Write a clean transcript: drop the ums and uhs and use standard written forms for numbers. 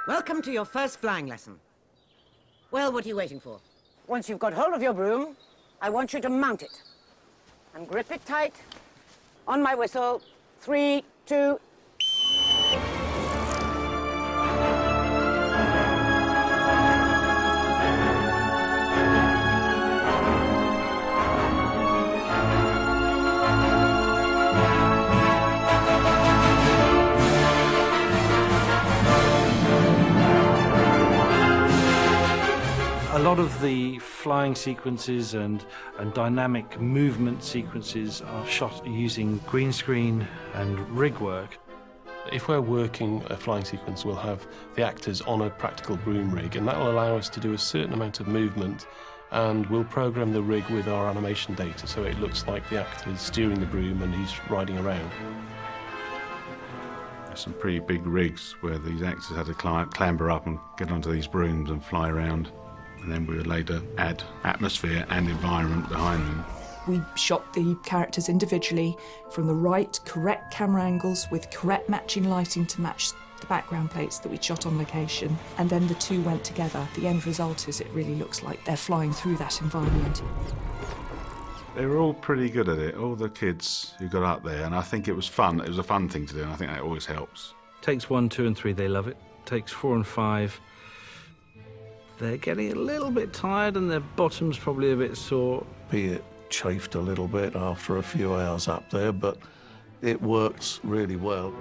Welcome to your first flying lesson. Well, what are you waiting for? Once you've got hold of your broom, I want you to mount it. And grip it tight. On my whistle. 3, 2... A lot of the flying sequences and dynamic movement sequences are shot using green screen and rig work. If we're working a flying sequence, we'll have the actors on a practical broom rig, and that will allow us to do a certain amount of movement, and we'll program the rig with our animation data so it looks like the actor's steering the broom and he's riding around. There's some pretty big rigs where these actors had to clamber up and get onto these brooms and fly around. And then we would later add atmosphere and environment behind them. We shot the characters individually from the right, correct camera angles with correct matching lighting to match the background plates that we shot on location. And then the two went together. The end result is it really looks like they're flying through that environment. They were all pretty good at it, all the kids who got up there, and I think it was fun. It was a fun thing to do, and I think that always helps. Takes 1, 2 and 3, they love it. Takes 4 and 5. They're getting a little bit tired and their bottom's probably a bit sore. PlanIt chafed a little bit after a few hours up there, but it works really well.